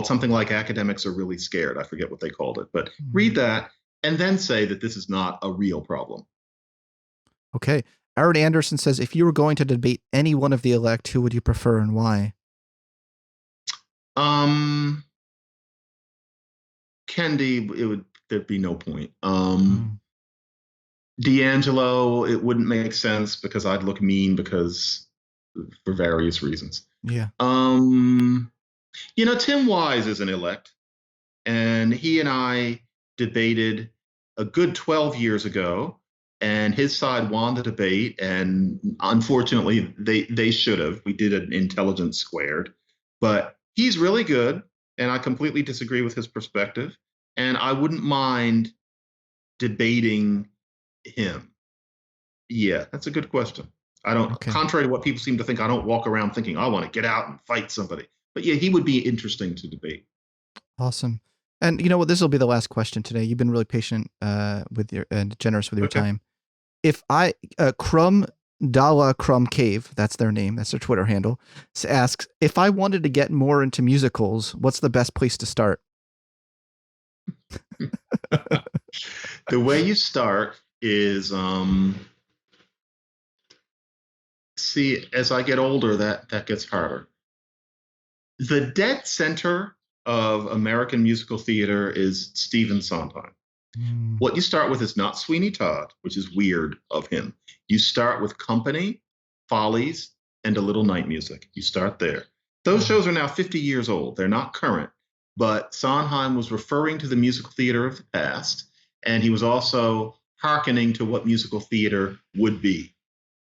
something like Academics Are Really Scared. I forget what they called it, but read that and then say that this is not a real problem. Okay. Aaron Anderson says, if you were going to debate any one of the elect, who would you prefer and why? Kendi, there'd be no point. D'Angelo, it wouldn't make sense because I'd look mean for various reasons. Yeah. Tim Wise is an elect, and he and I debated a good 12 years ago, and his side won the debate, and unfortunately, they should have. We did an intelligence squared, but he's really good, and I completely disagree with his perspective, and I wouldn't mind debating him. Yeah, that's a good question. Contrary to what people seem to think, I don't walk around thinking I want to get out and fight somebody. But yeah, he would be interesting to debate. Awesome. And you know what? This will be the last question today. You've been really patient and generous with your time. If Crumb Cave, that's their name, that's their Twitter handle, asks, if I wanted to get more into musicals, what's the best place to start? The way you start is see, as I get older, that gets harder. The dead center of American musical theater is Stephen Sondheim. What you start with is not Sweeney Todd, which is weird of him. You start with Company, Follies, and A Little Night Music. You start there. Those shows are now 50 years old. They're not current, but Sondheim was referring to the musical theater of the past, and he was also hearkening to what musical theater would be.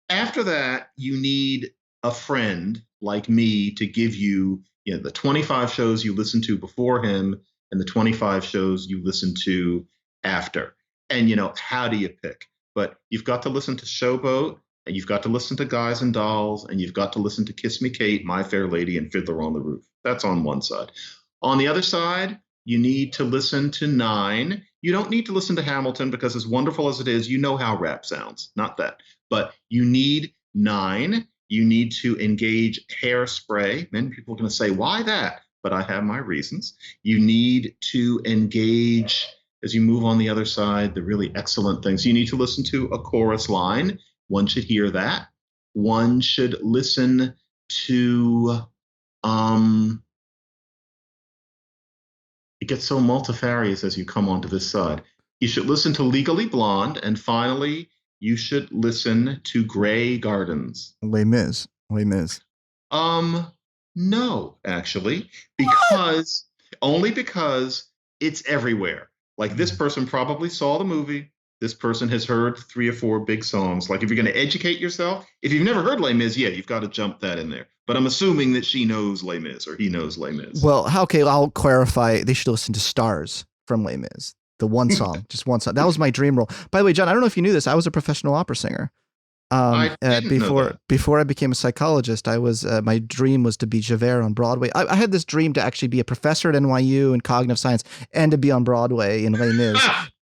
After that, you need a friend like me to give you, the 25 shows you listen to before him and the 25 shows you listen to after. And, how do you pick? But you've got to listen to Showboat and you've got to listen to Guys and Dolls, and you've got to listen to Kiss Me Kate, My Fair Lady, and Fiddler on the Roof. That's on one side. On the other side, you need to listen to Nine. You don't need to listen to Hamilton because, as wonderful as it is, you know how rap sounds. Not that. But you need Nine. You need to engage Hairspray. Many people are going to say, why that? But I have my reasons. You need to engage, as you move on the other side, the really excellent things. You need to listen to a chorus line. One should hear that. One should listen to, it gets so multifarious as you come onto this side. You should listen to Legally Blonde. And finally, you should listen to Grey Gardens. Les Mis. Les Mis. No, actually, because only because it's everywhere. Like, this person probably saw the movie. This person has heard 3 or 4 big songs. Like, if you're going to educate yourself, if you've never heard Les Mis, yeah, you've got to jump that in there. But I'm assuming that she knows Les Mis, or he knows Les Mis. Well, okay, I'll clarify. They should listen to Stars from Les Mis. The one song, just one song. That was my dream role. By the way, John, I don't know if you knew this. I was a professional opera singer. I didn't know that. Before I became a psychologist, I was my dream was to be Javert on Broadway. I had this dream to actually be a professor at NYU in cognitive science and to be on Broadway in Les Mis,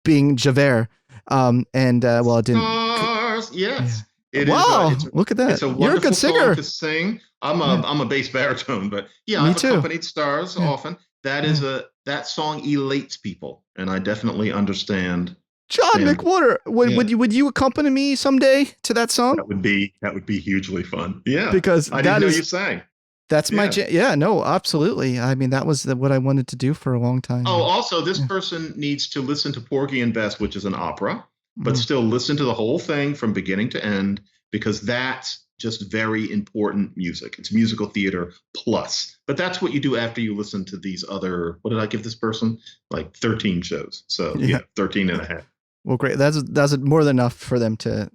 being Javert. Well, it didn't. Stars, yes. Yeah. Wow, look at that. It's a You're a wonderful good singer. song to sing. I'm a bass baritone, but yeah, Me I've too. accompanied Stars often. That song elates people, and I definitely understand. John McWhorter, would you accompany me someday to that song? That would be hugely fun. Yeah, because I didn't know you sang. That's my no, absolutely. I mean, that was what I wanted to do for a long time. Oh, also, this person needs to listen to Porgy and Bess, which is an opera, but still listen to the whole thing from beginning to end, because that's just very important music. It's musical theater plus. But that's what you do after you listen to these other, what did I give this person? Like 13 shows. So 13 and a half. Well, great. That's more than enough for them to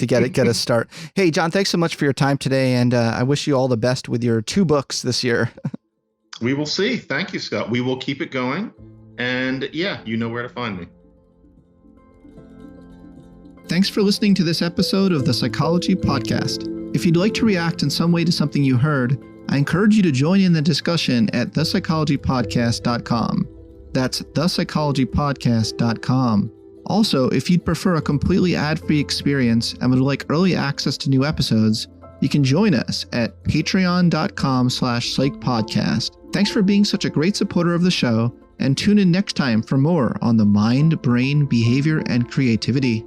get a start. Hey, John, thanks so much for your time today, and I wish you all the best with your 2 books this year. We will see. Thank you, Scott. We will keep it going, and yeah, you know where to find me. Thanks for listening to this episode of the Psychology Podcast. If you'd like to react in some way to something you heard, I encourage you to join in the discussion at thepsychologypodcast.com. That's thepsychologypodcast.com. Also, if you'd prefer a completely ad-free experience and would like early access to new episodes, you can join us at patreon.com/psychpodcast. Thanks for being such a great supporter of the show, and tune in next time for more on the mind, brain, behavior, and creativity.